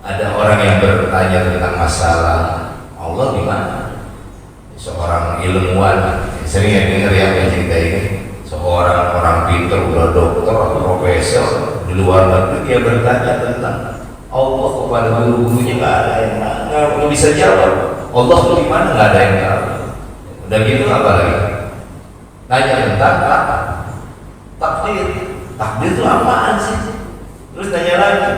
Ada orang yang bertanya tentang masalah Allah di mana. Seorang ilmuwan, sering ya dengar yang cerita ini. Seorang orang pintar, udah dokter atau profesor di luar negeri, dia bertanya tentang Allah kepada guru-gurunya, nggak ada yang nggak bisa jawab. Allah itu di mana, nggak ada yang tahu. Udah gitu apa lagi? Tanya tentang apa? Takdir. Takdir itu apaan sih? Terus tanya lagi.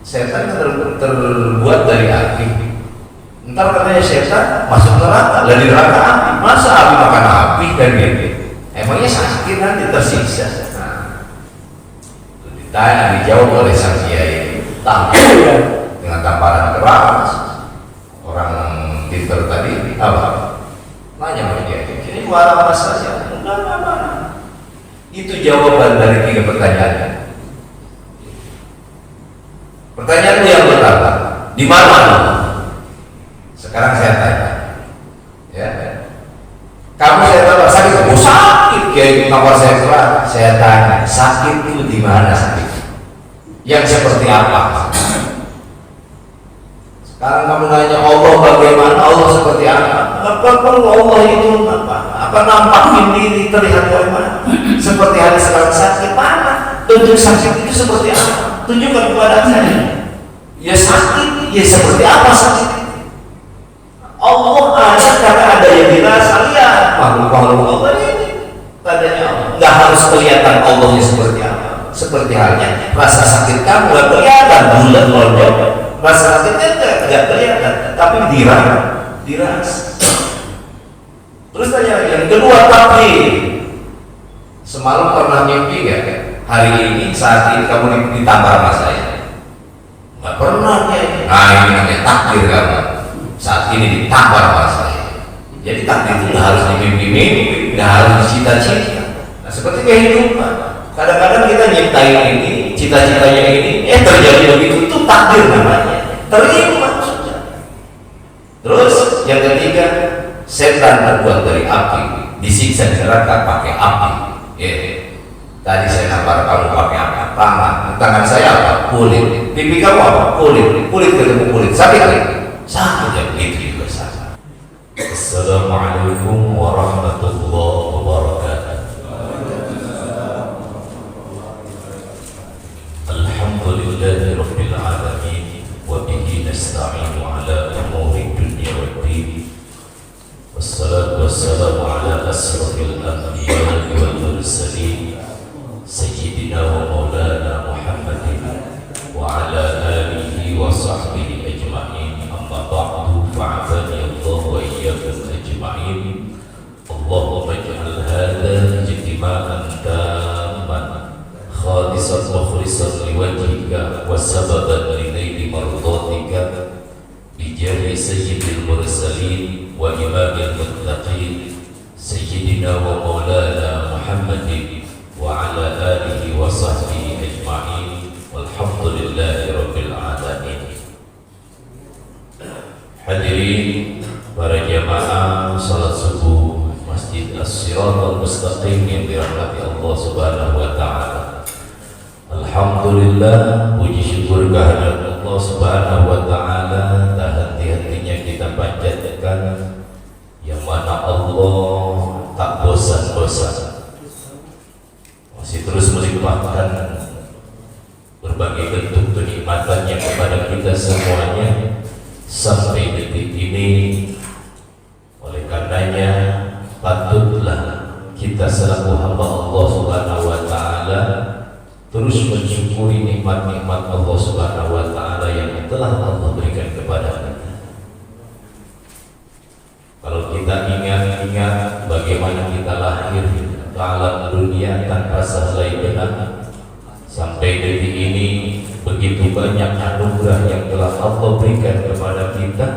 Setan terbuat dari api. Ntar katanya setan masuk neraka, dari neraka api. Masa api makan api kan gitu? Emangnya sakit nanti tersiksa? Nah, ditanya, dijawab oleh sang kiai. Tampil dengan tamparan keras. Orang pinter tadi apa? Nanya sama dia, ini warna apa saja? Enggak. Itu jawaban dari 3 pertanyaan. Pertanyaanmu yang pertama, di mana? Sekarang saya tanya, ya, kamu saya tanya sakit, kamu sakit, kayak kamar saya kelar. Saya tanya, sakit itu di mana sakit? Yang seperti apa? Sekarang kamu nanya Allah bagaimana, Allah seperti apa? Apa Allah itu apa? Apa nampakin diri terlihat bagaimana? Seperti hari sekarang sakit mana? Tunjuk sakit itu seperti apa? Tunjukkan kepada saya. Ya sakit, ya seperti apa sakit? Allah ada karena ada yang dirasa. Lihat makhluk-makhluk Allah ini. Tadanya Allah nggak harus kelihatan Allahnya seperti apa. Seperti halnya rasa sakit kamu nggak kelihatan, bulat lonjong. Rasa sakitnya nggak kelihatan, tapi dirasa. Terus tanya yang kedua, tapi semalam pernah mimpi nggak? Hari ini saat ini kamu ditampar sama saya? Nggak pernah ya. Nah ini namanya takdir kamu. Saat ini ditampar sama saya. Jadi takdir itu nggak harus dimimpi-mimpi, nggak harus dicita-cita. Nah seperti kehidupan. Kadang-kadang kita nyiptain ini, cita-citanya ini, terjadi begitu, itu takdir namanya. Terima maksudnya. Terus yang ketiga, setan terbuat dari api, disiksa di neraka pakai api. Tadi saya nampar kamu pakai apa? Tangan saya apa? Kulit. Pipi kamu apa? Kulit. Kulit ketemu kulit. Sakit kan? Sakit ya, begitu juga sakit. Assalamualaikum warahmatullahi wabarakatuh. Alhamdulillahi rabbil alamin, wa bihi nasta'inu ala umuri dunya waddin. Wassalatu wassalamu ala asrafil anbiya'i wal mursalin, sayyidina wa maulana Muhammadin wa ala alihi wa sahbihi ajma'in. Amma ba'du, fa'afani Allah wa iyyakum ajma'in. Allahumma ij'al hadha ijtima'an tamman khalisan mukhlisan liwajhika wa sababan linaili mardatika bijahi sayyidil mursalin wa imamil muttaqin sayyidina wa maulana Muhammadin wa ala alihi wa sahbihi ajma'in. Walhamdulillahi rabbil alamin. Hadirin para jamaah salat subuh Masjid As-Siratal Mustaqim yang dirahmati Allah Subhanahu wa taala. Alhamdulillah, puji syukur kehadirat Allah Subhanahu wa taala, tak henti-hentinya kita panjatkan, yang mana Allah tak bosan-bosan masih terus melimpahkan berbagai bentuk kenikmatannya kepada kita semuanya sampai detik ini. Oleh karenanya patutlah kita selaku hamba Allah Subhanahu wa taala terus mensyukuri nikmat-nikmat Allah Subhanahu wa taala yang telah Allah berikan kepada kita. Kalau kita ingat-ingat bagaimana kita lahir ke alam dunia tanpa sehelai benang, sampai detik ini begitu banyak anugerah yang telah Allah berikan kepada kita.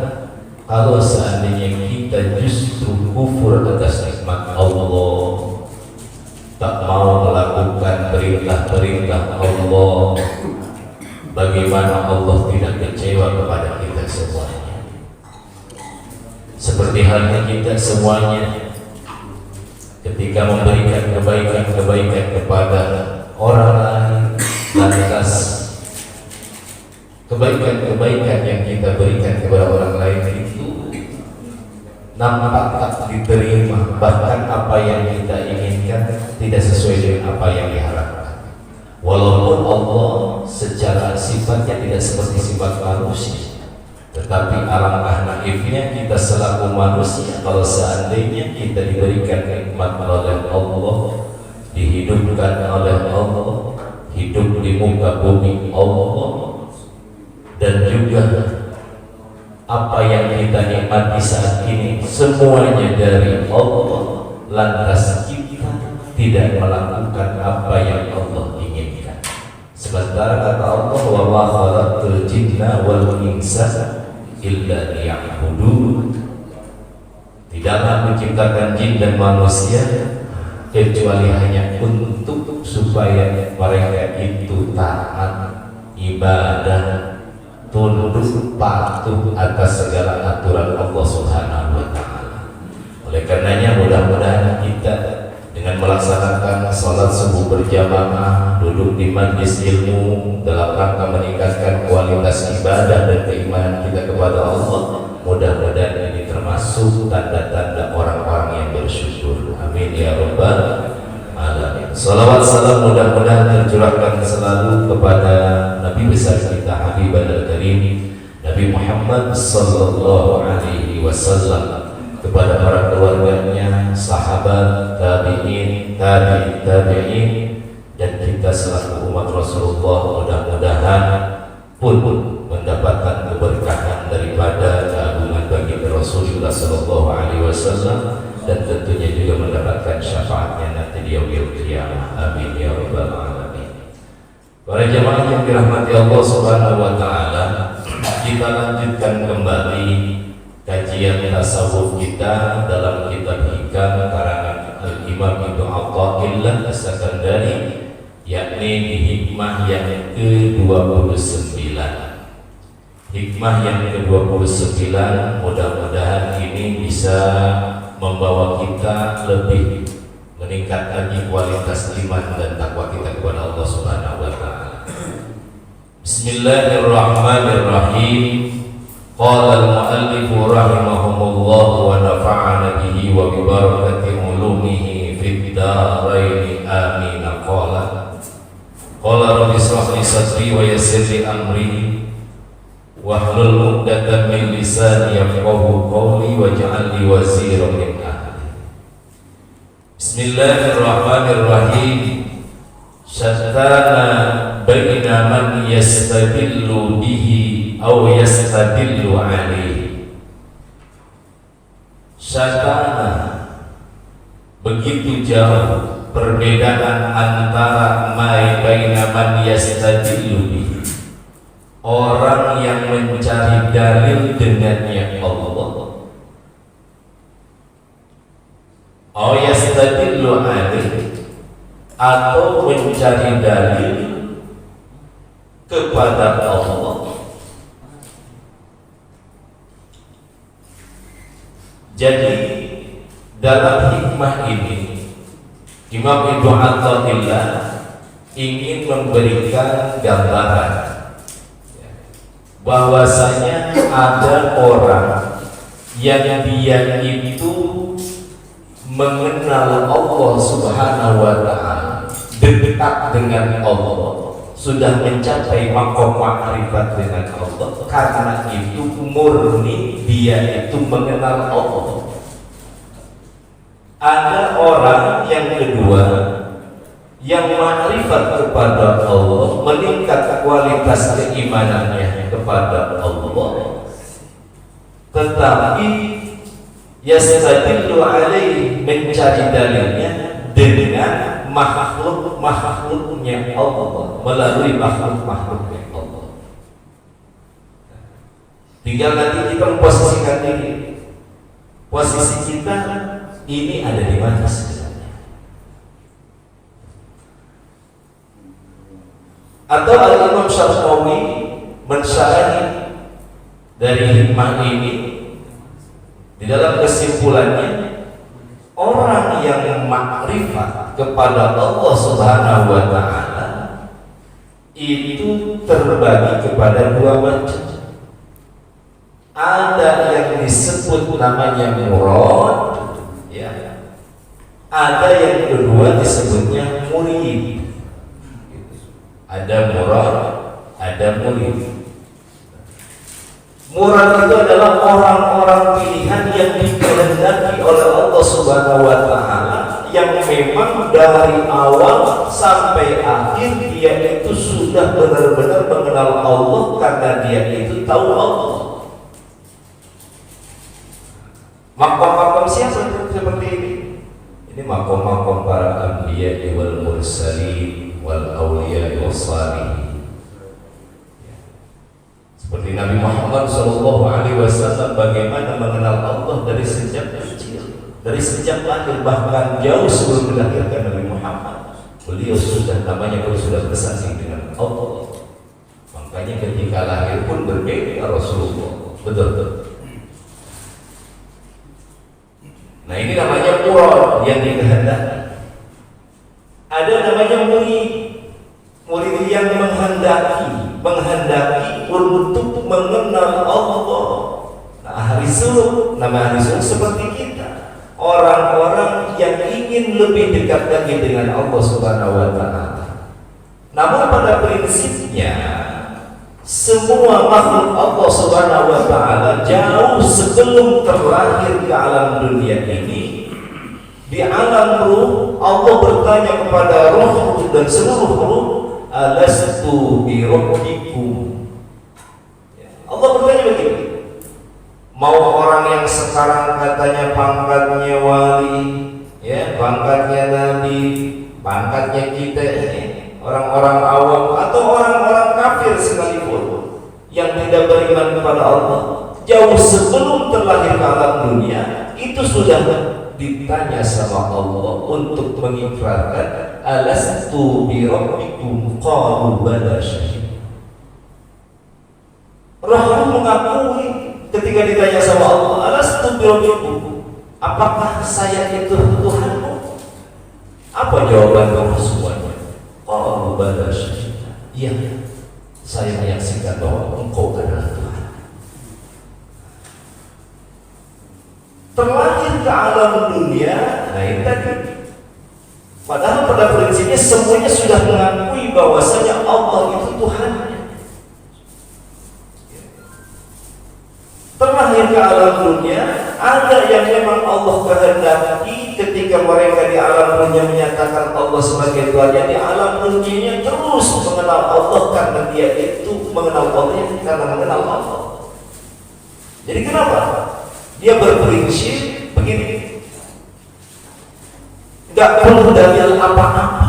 Kalau seandainya kita justru kufur atas nikmat Allah, tak mau melakukan perintah-perintah Allah, bagaimana Allah tidak kecewa kepada kita semuanya? Seperti halnya kita semuanya ketika memberikan kebaikan-kebaikan kepada orang lain, lantas kebaikan-kebaikan yang kita berikan kepada orang lain itu nampak tak diterima, bahkan apa yang kita inginkan tidak sesuai dengan apa yang diharapkan. Walaupun Allah secara sifatnya tidak seperti sifat manusia, tetapi alangkah naifnya kita selaku manusia kalau seandainya kita diberikan nikmat oleh Allah, dihidupkan oleh Allah, hidup di muka bumi Allah, dan juga apa yang kita nikmati saat ini semuanya dari Allah, lantas kita tidak melakukan apa yang Allah inginkan. Sementara kata Allah, wa ma khalaqtul jinna wal insa illa liya'budun. Tidaklah menciptakan jin dan manusia kecuali hanya untuk supaya mereka itu taat, ibadah, tunduk patuh atas segala aturan Allah Subhanahu wa Ta'ala. Oleh karenanya mudah-mudahan kita dengan melaksanakan sholat subuh berjamaah, duduk di majlis ilmu dalam rangka meningkatkan kualitas ibadah dan keimanan kita kepada Allah, mudah-mudahan ini termasuk tanda-tanda orang-orang yang bersyukur. Amin ya rabbal alamin. Salawat salam mudah-mudahan tercurahkan selalu kepada Nabi besar kita Habibana al-Karim Nabi Muhammad sallallahu alaihi wasallam, kepada para keluarganya, sahabat, tabi'in, tabi'in, dan kita selaku umat Rasulullah mudah-mudahan pun mendapatkan keberkahan daripada keagungan baginda Rasulullah sallallahu alaihi wasallam, dan tentunya juga mendapatkan syafaatnya nanti di yaumil qiyamah. Amin ya rabbal alamin. Para jemaah yang dirahmati Allah Subhanahu wa Ta'ala, kita lanjutkan kembali kajian tasawuf kita dalam kitab Hikam karangan Imam Ibnu Athaillah As-Sakandari, yakni di hikmah yang ke-29. Hikmah yang ke-29 mudah-mudahan ini bisa membawa kita lebih meningkat lagi kualitas iman dan takwa kita kepada Allah Subhanahu wa Ta'ala. Bismillahirrahmanirrahim. Qala al-muallif rahimahumullah wa nafa'ana bihi wa bi barakati ulumihi fid dharain amin. Qala rabbi shrah li sadri wa yassir li amri wahlul 'uqdatam min lisani yafqahu qawli waj'al li waziran min ahli. Bismillahirrahmanirrahim. Syattana baina man yastadillu bihi aw yastadillu alaihi. Syattana, begitu jauh perbedaan antara baina man yastadillu bihi, orang yang mencari dalil dengannya Allah, aw yastadillu alaihi, atau mencari dalil kepada Allah. Jadi dalam hikmah ini Imam Ibnu Athaillah ingin memberikan gambaran bahwasanya ada orang yang dia itu mengenal Allah Subhanahu wa Ta'ala, dekat dengan Allah, sudah mencapai maqam ma'rifat dengan Allah, karena itu murni dia itu mengenal Allah. Ada orang yang kedua yang ma'rifat kepada Allah, meningkat kualitas keimanannya kepada Allah, tetapi yastadillu alaihi, mencari dalilnya dengan makhluk-makhluknya Allah, melalui makhluk-makhluknya Allah. Tinggal nanti kita memposisikan diri, posisi kita ini ada di mana sebenarnya. Atau Al-Imam Syarqawi mensyarahi dari hikmah ini di dalam kesimpulannya, orang yang makrifat kepada Allah Subhanahu wa Ta'ala itu terbagi kepada dua macam. Ada yang disebut namanya murad, ya. Ada yang kedua disebutnya murid. Ada murad, ada murid. Murad itu adalah orang-orang pilihan yang dikehendaki oleh Allah Subhanahu wa Ta'ala, yang memang dari awal sampai akhir dia itu sudah benar-benar mengenal Allah karena dia itu tahu Allah. Makom-makom siapa seperti ini? Ini makom-makom para anbiya wal mursalin wal awliya wal salihin. Seperti Nabi Muhammad SAW bagaimana mengenal Allah dari sejak kecil, dari sejak lahir, bahkan jauh sebelum dilahirkan Nabi Muhammad. Beliau sudah namanya sudah bersanding dengan Allah. Makanya ketika lahir pun berbeda Rasulullah. Betul. Nah ini namanya murad yang dikehendaki. Ada namanya murid, murid yang menghendaki untuk mengenal Allah. Nah, ahli suluk, nama ahli suluk seperti kita, orang-orang yang ingin lebih dekat lagi dengan Allah Subhanahu wa Ta'ala. Namun pada prinsipnya semua makhluk Allah Subhanahu wa Ta'ala jauh sebelum terlahir ke alam dunia ini, di alam ruh Allah bertanya kepada roh dan seluruh ruh, alastu bi rabbikum. Allah bertanya begini, mau orang yang sekarang katanya pangkatnya wali, ya, pangkatnya nabi, pangkatnya kita ini, orang-orang awam atau orang-orang kafir sekalipun yang tidak beriman kepada Allah, jauh sebelum terlahir ke alam dunia itu sudah ditanya sama Allah untuk mengikrarkan alastu bi rabbikum, qalu bala syahid. Roh mengakui ketika ditanya sama Allah, alastu bi rabbikum, apakah saya itu Tuhanmu? Apa jawaban roh semuanya? Qalu bala syahid. Iya, saya menyaksikan bahwa Engkau adalah Tuhan. Terlahir ke alam dunia, nah ini tadi. Padahal pada prinsipnya semuanya sudah mengakui bahwasanya Allah itu Tuhannya. Terlahir ke alam dunia, ada yang memang Allah kehendaki ketika mereka di alam dunia menyatakan Allah sebagai Tuhannya, di alam dunianya terus mengenal Allah karena dia itu mengenal Allah karena mengenal Allah. Jadi kenapa? Dia berprinsip begini, gak perlu dalil apa-apa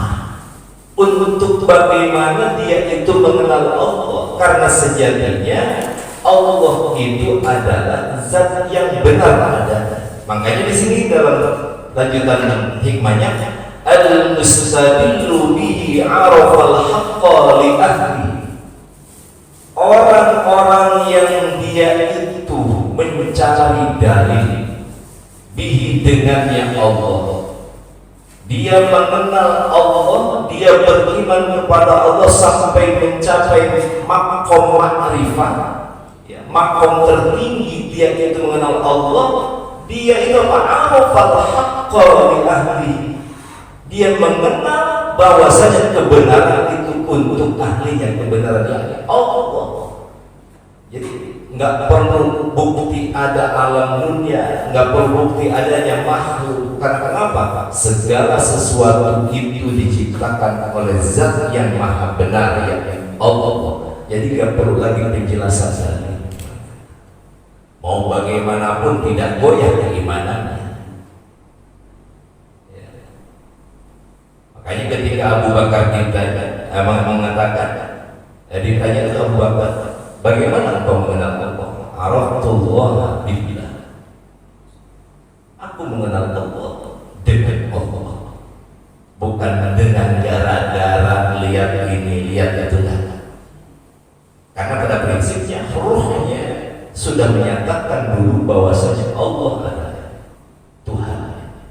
untuk bagaimana dia itu mengenal Allah, karena sejatinya Allah itu adalah zat yang benar ada. Makanya di sini dalam lanjutan hikmahnya, al-mustadillu bihi arafal haqqa li ahli. Orang-orang yang dia itu mencari dalil bihi dengannya Allah, dia mengenal Allah, dia beriman kepada Allah sampai mencapai makom ma'rifah, ya, makom tertinggi dia itu mengenal Allah. Dia itu arafal haqqa li ahli, dia mengenal bahwasanya kebenaran itu untuk ahlinya, kebenarannya Allah. Jadi nggak perlu bukti ada alam dunia, nggak perlu bukti adanya makhluk. Karena kenapa? Segala sesuatu itu diciptakan oleh zat yang maha benar, ya Allah. Jadi nggak perlu lagi penjelasan lagi. Mau bagaimanapun tidak goyah keimanannya. Ya. Makanya ketika Abu Bakar mengatakan, ditanya ke Abu Bakar, bagaimana engkau mengenal Allah? Araftullah billah. Aku mengenal Allah dengan Allah, bukan dengan gara-gara lihat ini, lihat itu. Karena pada prinsipnya ruhnya sudah menyatakan dulu bahwasanya Allah adalah Tuhan.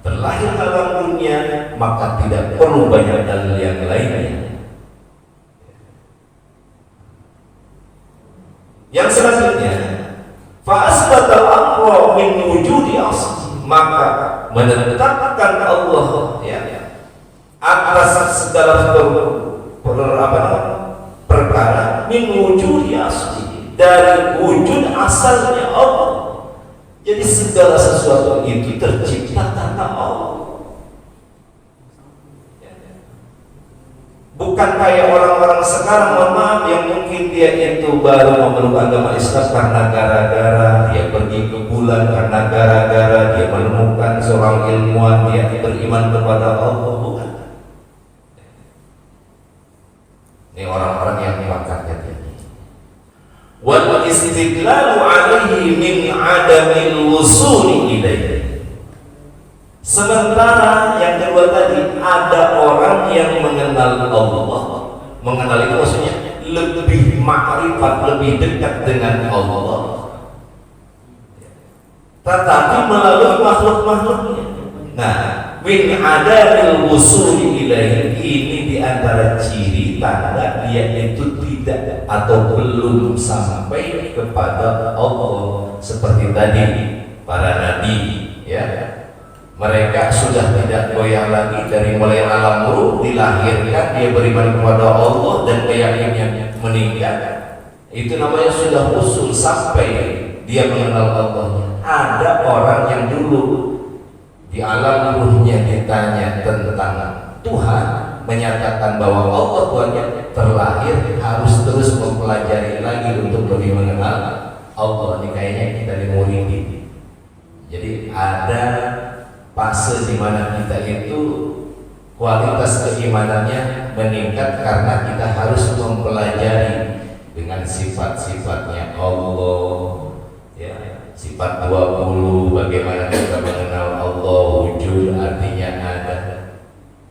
Terlahir dalam dunia, maka tidak perlu banyak dalil yang lainnya. Yang selanjutnya, fa asbatal amra min wujudi asli, maka menetapkan Allah ya atas segala perkara min wujudi asli, dari wujud asalnya Allah. Jadi segala sesuatu itu tercipta karena Allah. Bukan kayak orang-orang sekarang, mohon maaf, yang mungkin dia itu baru memeluk agama Islam karena gara-gara dia pergi ke bulan, karena gara-gara dia menemukan seorang ilmuwan, dia beriman kepada Allah. Bukan. Ini orang-orang yang bakatnya tinggi. Wal istidlalu alaihi min adamil wusuli ilaihi. Sementara yang kedua tadi, ada orang yang mengenal Allah. Mengenal itu maksudnya lebih ma'rifat, lebih dekat dengan Allah, tetapi melalui makhluk-makhluknya. Nah, min adamil wusuli ilaihi, ini diantara ciri tanda dia itu tidak atau belum sampai kepada Allah. Seperti tadi para nabi ya, mereka sudah tidak goyah lagi dari mulai alam ruh dilahirkan, dia beriman kepada Allah dan keyakinannya meninggal. Itu namanya sudah usul sampai dia mengenal Allah. Ada orang yang dulu di alam ruhnya ditanya tentang Tuhan, menyatakan bahwa Allah Tuhannya, terlahir harus terus mempelajari lagi untuk lebih mengenal Allah. Ini kayaknya kita dimuridi. Jadi ada fase di mana kita itu kualitas keimanannya meningkat karena kita harus mempelajari dengan sifat-sifatnya Allah ya, sifat 20, bagaimana kita mengenal Allah. Wujud artinya ada,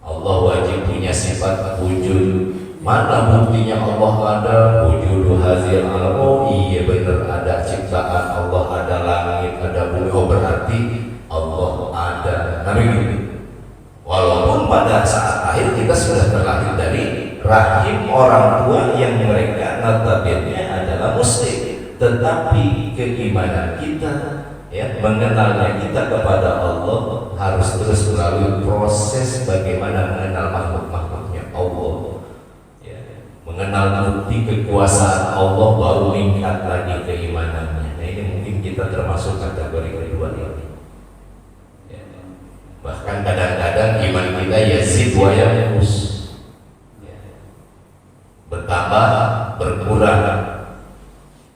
Allah wajib punya sifat wujud. Mana buktinya Allah ada? Wujud hazil alam. Oh iya benar, ada ciptaan Allah, ada langit, ada bumi. Oh berarti Allah ada. Nah begitu. Walaupun pada saat akhir kita sudah terlahir dari rahim orang tua yang mereka notabene adalah muslim, tetapi keimanan kita ya, mengenalnya kita kepada Allah harus terus melalui proses bagaimana mengenal makhluk-makhluknya Allah ya. Mengenal bukti kekuasaan Allah baru meningkat lagi keimanannya. Nah ini mungkin kita termasuk kategori kedua ini. Bahkan kadang-kadang iman kita yazid wa yanqus, bertambah berkurang.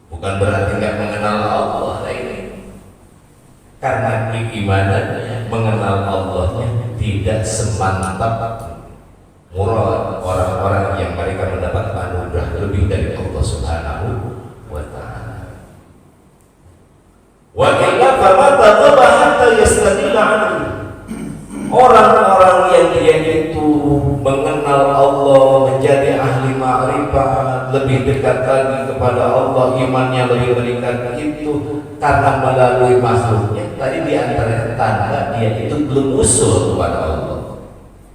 Bukan berarti nggak mengenal Allah. Nah ini karena keimanannya, mengenal Allahnya tidak semantap murad orang-orang yang mereka mendapat anugerah lebih dari Allah Subhanahu wa ta'ala. Wa illa fama tadaba hatta yastadilla anhu. Orang-orang yang dia itu mengenal Allah, menjadi ahli ma'rifah, lebih dekat lagi kepada Allah, imannya lebih meningkat, itu karena melalui makhluknya. Tadi di antara tanda dia itu belum usul kepada Allah.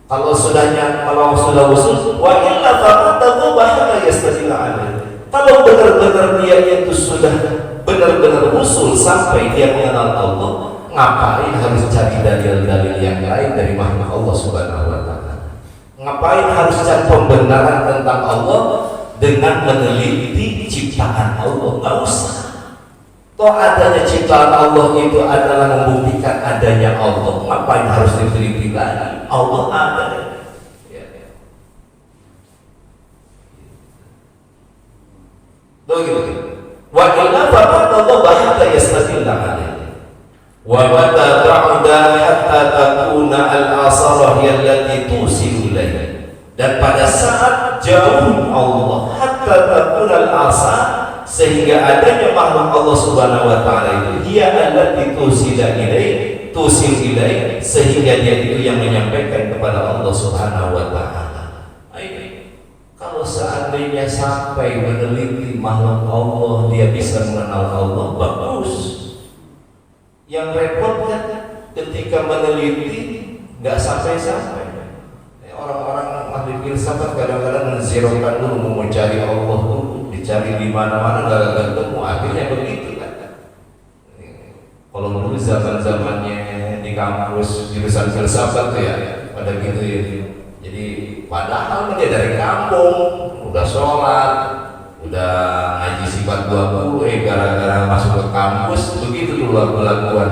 Kalau sudah usul, wa illa fa'atahu bahwa yastazila alaihi. Kalau benar-benar dia itu sudah benar-benar usul sampai dia mengenal Allah, ngapain harus cari dalil-dalil yang lain dari makhluk Allah Subhanahu wa ta'ala? Ngapain harus cari pembenaran tentang Allah dengan meneliti ciptaan Allah? Nggak usah. Toh adanya ciptaan Allah itu adalah membuktikan adanya Allah. Ngapain harus diteliti lagi? Allah ada. Begitu. Wa illa fa'atahu bahwa yastazilla alaihi. Wa mata ta'uda hatta takuna al-asarah allati tusilu ilayhi. Dan pada saat jauh Allah hatta takuna al-asar, sehingga adanya makhluk Allah Subhanahu wa ta'ala itu dia allati tusilu ilayhi, sehingga dia itu yang menyampaikan kepada Allah Subhanahu wa ta'ala. Kalau seandainya sampai meneliti makhluk Allah dia bisa mengenal Allah, bagus. Yang repot kan ketika meneliti nggak sampai-sampai. Orang-orang ahli filsafat kadang-kadang menzerokan dulu, mau mencari Allah tuh dicari di mana-mana nggak ketemu, zaman-zamannya di kampus jurusan filsafat tuh ya, pada gitu ya. Jadi padahal dia dari kampung, udah sholat, udah ngaji sifat 20, gara-gara masuk ke kampus begitu tuh lagu-laguan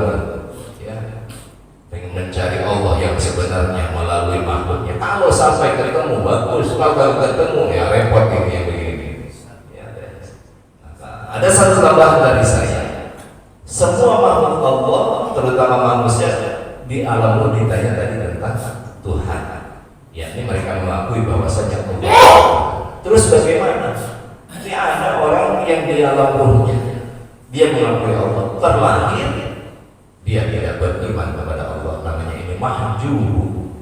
ya, pengen mencari Allah yang sebenarnya melalui makhluknya. Kalau sampai ketemu bagus, kalau ketemu ya repot ini yang begini ya. Ada satu tambahan dari saya, semua makhluk Allah terutama manusia di alam ruh ditanya tadi tentang Tuhan, yakni mereka mengakui bahwasanya Allah. Terus bagaimana? Ini ada orang yang di alam ruhnya dia mengakui Allah, terlahir dia tidak beriman kepada Allah, namanya ini mahjub,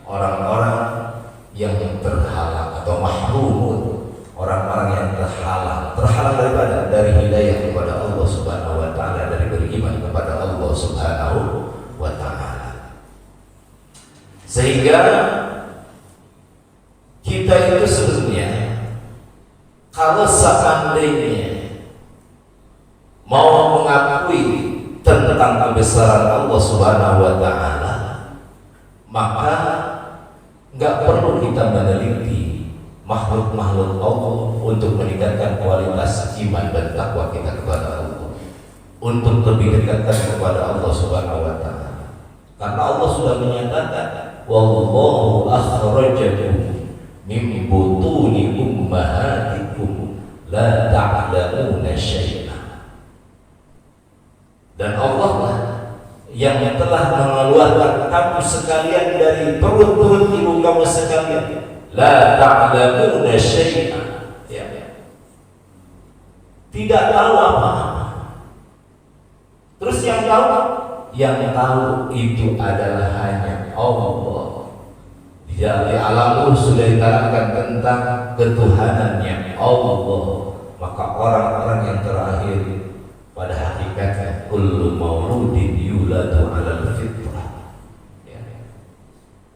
orang-orang yang terhalang atau mahrum, orang-orang yang terhalang dari hidayah kepada Allah Subhanahu wa taala, dari beriman kepada Allah Subhanahu wa taala. Sehingga kita itu sebenarnya kalau seandainya mau mengakui tentang kebesaran Allah Subhanahu wa taala, maka nggak perlu kita meneliti makhluk-makhluk Allah untuk meningkatkan kualitas iman dan takwa kita kepada Allah, untuk lebih dekatkan kepada Allah Subhanahu wa taala. Karena Allah sudah menyatakan, wallahu akhrajakum min butuni ummahatikum la ta'lamuna syai'an. Dan Allah lah yang telah mengeluarkan kamu sekalian dari perut ibu kamu sekalian, la ta'lamuna syai'an, ya. Tidak tahu apa-apa. Terus yang tahu itu adalah hanya Allah. Di alam ruh sudah diterangkan tentang ketuhanannya Allah. Maka orang-orang yang terakhir pada hakikatnya kullu mauludin yuladu 'alal fitrah, ya.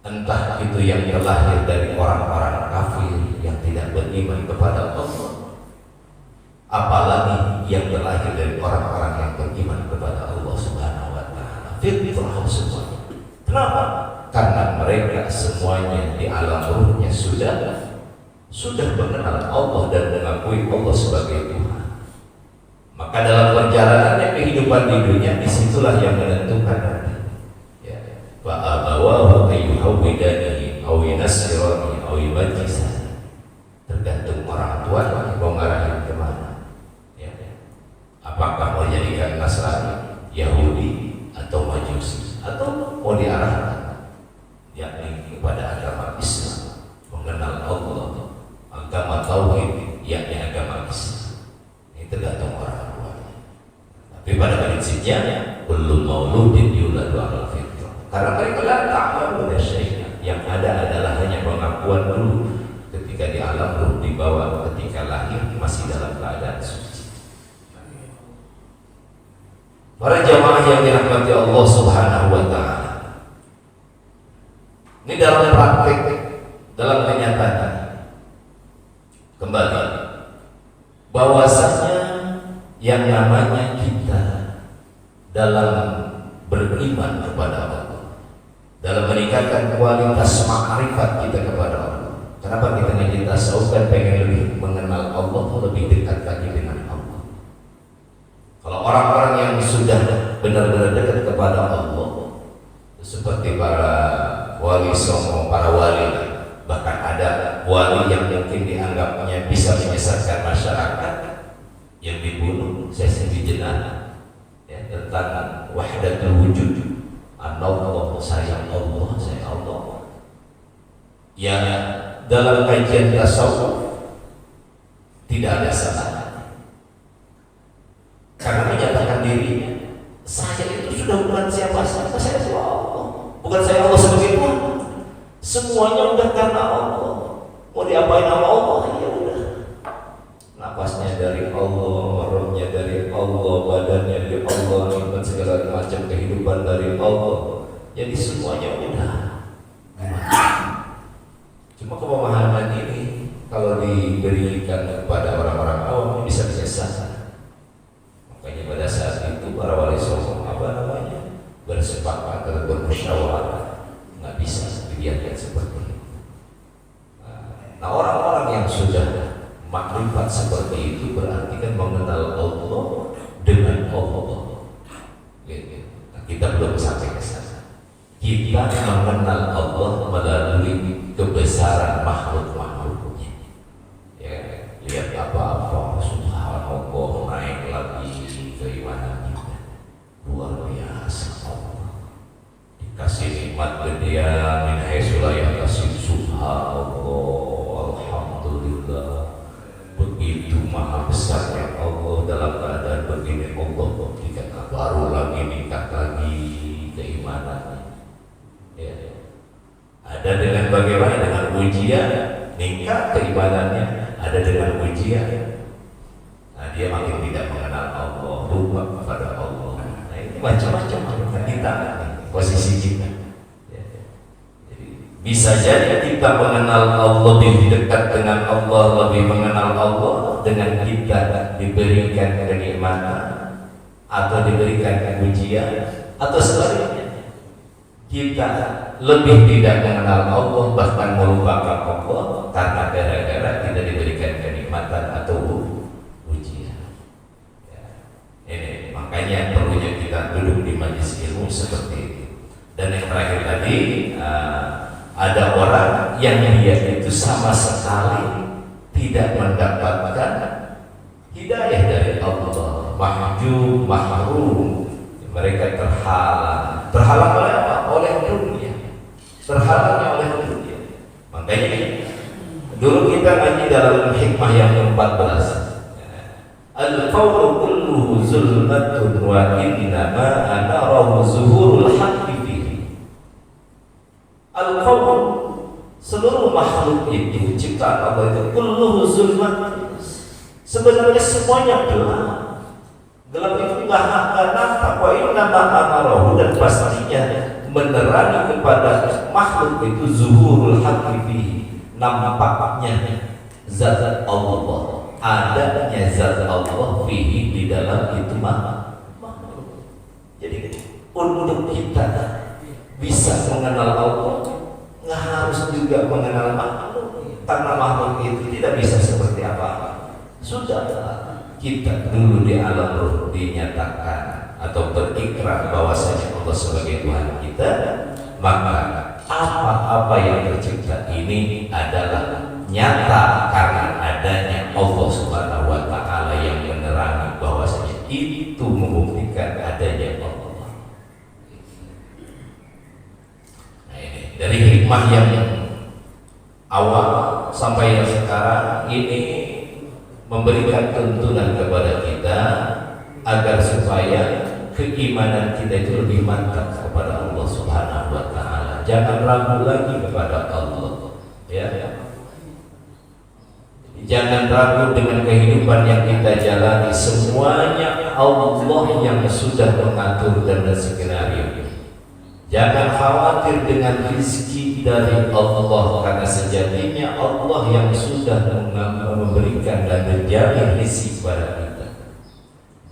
Entah itu yang terlahir dari orang-orang kafir yang tidak beriman kepada Allah, apalagi yang terlahir dari orang-orang yang beriman kepada Allah Subhanahu wa taala. Fitrah semuanya. Kenapa? Karena mereka semuanya di alam ruhnya sudah mengenal Allah dan mengakui Allah sebagai Tuhan. Maka dalam perjalanannya kehidupan di dunia, disitulah yang menentukan nanti, ya. Wa abawahu ayyuhawidanihi aw yunasirani aw yumajjisani. Tergantung orang tuanya mau ngarahin kemana, ya. Apakah mau jadikan Nasrani, Yahudi, atau Majusi, atau mau diarahkan yakni kepada agama Islam, mengenal Allah, agama tauhid, yakni agama Islam. Ini tergantung orang tuanya. Tapi pada prinsipnya belum mauludin yuladu 'alal fitrah. Karena mereka tak ada syai'an. Yang ada adalah hanya pengakuan dulu ketika di alam ruh, dibawa ketika lahir masih dalam keadaan suci. Para jamaah yang dirahmati Allah Subhanahu wa taala, ini dalam praktek, dalam kenyataan kembali bahwasanya yang namanya kita dalam beriman kepada Allah, dalam meningkatkan kualitas ma'rifat kita kepada Allah. Kenapa kita saukan pengen lebih mengenal Allah, lebih dekat lagi dengan Allah. Kalau orang-orang yang sudah benar-benar dekat kepada Allah, seperti para wali songo, para wali, bahkan ada wali yang mungkin dianggapnya bisa menyesatkan masyarakat, yang dibunuh sesi jenazah, ya, tentang wahdatul wujud, Allah, saya Allah, saya Allah. Ya, dalam kajian tasawuf tidak ada salah, karena menyatakan dirinya, saya itu sudah bukan siapa-siapa, saya itu Allah. Bukan saya Allah sebagai Tuhan. Semuanya udah karena Allah. Mau diapain sama Allah? Ya udah. Napasnya dari Allah, rohnya dari Allah, badannya dari Allah, dan segala macam kehidupan dari Allah. Jadi semuanya udah. Cuma kepemahaman ini kalau diberikan kepada orang-orang awam bisa disesatkan. Makanya pada saat itu para wali songo, apa namanya, atau bermusyawarah, nggak bisa dilihatkan seperti itu. Nah, orang-orang yang sudah makrifat seperti itu berarti kan mengenal Allah dengan Allah. Nah, kita belum sampai ke sana. Kita mengenal Allah melalui kebesaran makhluk-makhluknya. Ya, lihat apa-apa, subhanallah, naik lagi keimanan kita. Luar biasa Allah. Dikasih nikmat gedean, min haitsu la yahtasib, subhanallah, alhamdulillah. Begitu maha besarnya Allah, dalam keadaan begini Allah dikatakan baru lagi meningkat lagi keimanannya. Ya. Ada dengan bagaimana, dengan ujian meningkat keimanannya, ada dengan ujian. Nah, dia makin tidak mengenal Allah, lupa kepada Allah. Nah, ini macam-macam kita, posisi kita. Bisa jadi kita mengenal Allah, lebih dekat dengan Allah, lebih mengenal Allah dengan kita diberikan kenikmatan atau diberikan ujian, atau sebaliknya kita lebih tidak mengenal Allah bahkan melupakan Allah karena gara-gara tidak diberikan kenikmatan atau ujian. Ya. Ini makanya perlunya kita duduk di majelis ilmu seperti itu. Dan yang terakhir tadi, ada orang yang dia itu sama sekali tidak mendapatkan hidayah dari Allah, mahjub, mahrum. Mereka terhalang oleh apa? Oleh dunia, terhalangnya oleh dunia. Makanya dulu kita ngaji dalam hikmah yang ke-14, al-qawlu kulluhu zulmatun wa innama anarahu zuhurul haqqi. Al-qawl, seluruh makhluk itu ciptaan Allah itu kulluhu zulmat, sebenarnya semuanya gelap. Gelap itu nggak nampak. Wa inna ma'amarahu, dan pastinya menerangi kepada makhluk itu zuhurul haqqi, nampaknya zat Allah, adanya zat Allah fihi, di dalam itu makhluk. Jadi untuk kita bisa mengenal Allah, nggak harus juga mengenal makhluk, karena makhluk itu tidak bisa seperti apa-apa. Sudah kita dulu di alam ruh dinyatakan atau berikrar bahwasanya Allah sebagai Tuhan kita, maka apa-apa yang tercipta ini adalah nyata karena adanya Allah Subhanahu wa Ta'ala yang menerangi bahwasanya itu membuktikan adanya Allah. Dari hikmah yang awal sampai yang sekarang ini memberikan tuntunan kepada kita agar supaya keimanan kita itu lebih mantap kepada Allah Subhanahu wa Ta'ala. Jangan ragu lagi kepada Allah, ya. Jangan ragu dengan kehidupan yang kita jalani, semuanya Allah yang sudah mengatur dan skenario. Jangan khawatir dengan rezeki dari Allah, karena sejatinya Allah yang sudah memberikan dan menjamin rezeki kepada kita.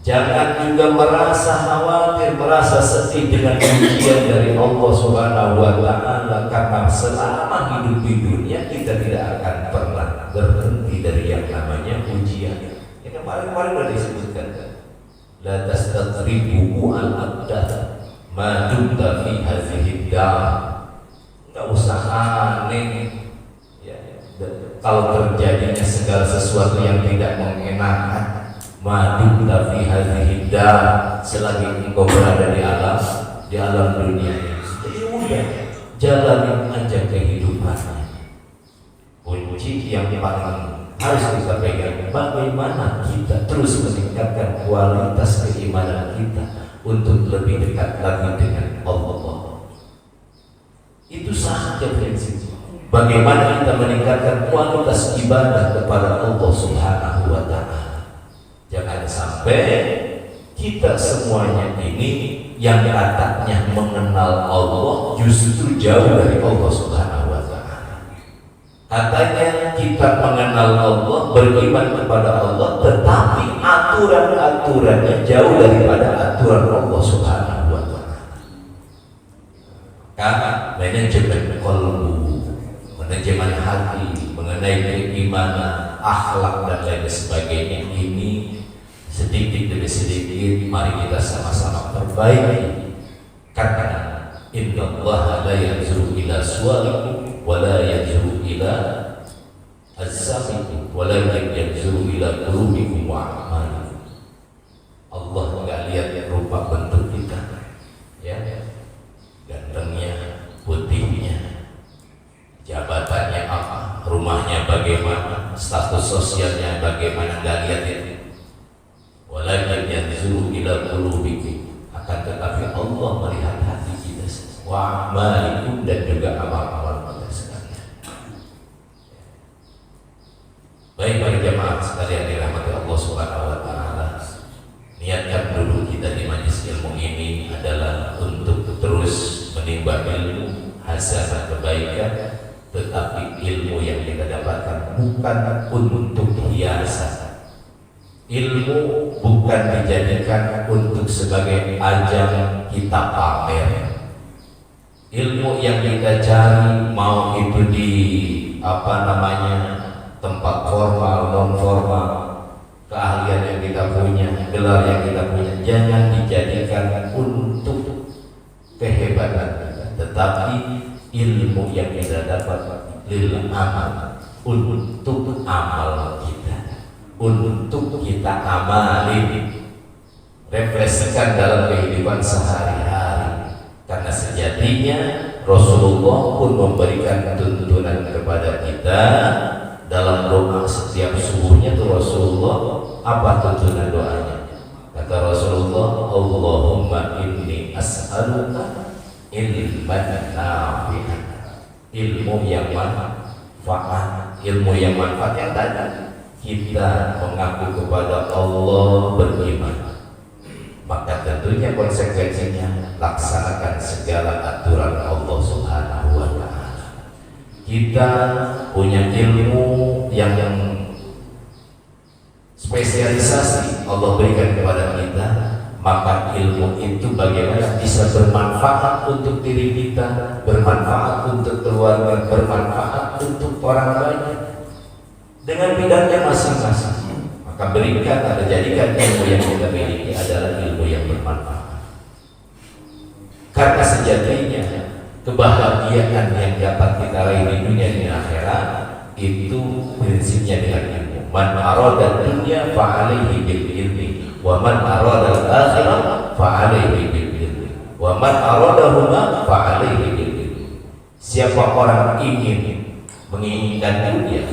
Jangan juga merasa khawatir, merasa sedih dengan ujian dari Allah Subhanahu wa Ta'ala, karena selama hidup di dunia kita tidak akan pernah berhenti dari yang namanya ujian. Ini kemarin sudah disebutkan, la tastadribu al-abdah ma dumta fi hadhihi dar. Enggak usah aneh ya, kalau terjadinya segala sesuatu yang tidak mengenakan, ma dumta fi hadhihi dar, selagi engkau berada di alam dunia ini. Jadi udah jalanin aja kehidupannya. Kunci yang paling harus kita pegang, bagaimana kita terus meningkatkan kualitas keimanan kita untuk lebih dekat lagi dengan Allah. Itu saja prinsip. Bagaimana kita meningkatkan kualitas ibadah kepada Allah Subhanahu wa Ta'ala. Jangan sampai kita semuanya ini yang katanya mengenal Allah justru jauh dari Allah Subhanahu wa Ta'ala. Katanya kita mengenal Allah, beriman kepada Allah, tetapi aturan-aturannya jauh daripada aturan Allah Subhanahu wa Ta'ala. Maka manajemen kolbu, manajemen hati mengenai keimanan, akhlak dan lain sebagainya ini sedikit demi sedikit mari kita sama-sama perbaiki. Karena innallaha la yanzuru ila suwarikum wa la yanzuru ila azzabikum walakin yanzuru ila qulubikum wa a'malikum. Allah enggak lihat rupa bentuk kita, ya, gantengnya, putihnya, jabatannya apa, rumahnya bagaimana, status sosialnya bagaimana, enggak lihat itu. Walakin yanzuru ila qulubikum, akan tetapi Allah melihat hati kita, wa a'malikum, dan juga amal-amal kita sekalian. Baik para jemaah sekalian dirahmati Allah Subhanahu wa taala, niatkan dulu kita di majelis ilmu ini adalah untuk terus menimba ilmu hasanah kebaikan, tetapi ilmu yang kita dapatkan bukan untuk hiasan. Ilmu bukan dijadikan untuk sebagai ajang kita pamer. Ilmu yang kita cari, mau itu di tempat formal, non formal, keahlian yang kita punya, gelar yang kita punya, jangan dijadikan untuk kehebatan kita, tetapi ilmu yang kita dapat lil amal, untuk amal kita, untuk kita amali, refleksikan dalam kehidupan sehari-hari. Karena sejatinya Rasulullah pun memberikan tuntunan kepada kita dalam doa setiap subuhnya. Tuh Rasulullah apa tuntunan doanya? Kata Rasulullah, Allahumma inni as'aluka ilman nafi'an, ilmu yang manfaat. Ilmu yang manfaat yang tadi kita mengaku kepada Allah beriman, maka tentunya konsekuensinya laksanakan segala aturan Allah Subhanahu wa ta'ala. Kita punya ilmu yang spesialisasi Allah berikan kepada kita, maka ilmu itu bagaimana bisa bermanfaat untuk diri kita, bermanfaat untuk keluarga, bermanfaat untuk orang banyak dengan bidangnya masing-masing. Maka berikan atau jadikan ilmu yang kita miliki adalah ilmu yang bermanfaat. Karena sejatinya kebahagiaan yang dapat kita raih di dunia dan akhirat itu prinsipnya dengan ilmu. Man arada dunya fa'alaihi bil ilmi, wa man arada al-akhirah fa'alaihi bil ilmi, wa man aradahuma fa'alaihi bil ilmi. Siapa orang menginginkan dunia,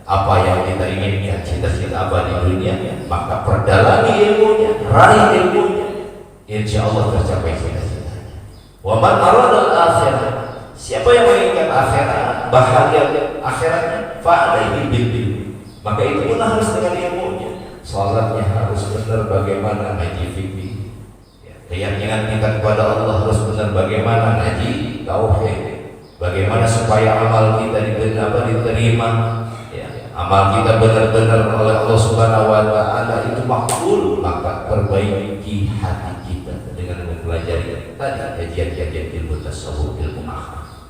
apa yang kita inginkan, cita-cita apa di dunia, maka perdalami ilmunya, raih ilmunya, insya Allah tercapai cita-citanya. Wa man aradal akhirah, siapa yang menginginkan akhirat, bahagia akhiratnya, fa'alaihi bil ilmi, maka itu pun harus dengan ilmunya. Salatnya harus benar, bagaimana ngaji fikih, keyakinan kita kepada Allah harus benar, bagaimana ngaji tauhid, bagaimana supaya amal kita diterima, amal kita benar-benar oleh Allah Subhanahu wa ta'ala itu makbul. Maka perbaiki hati kita dengan mempelajari tadi kajian-kajian ilmu tasawuf, ilmu akhlak.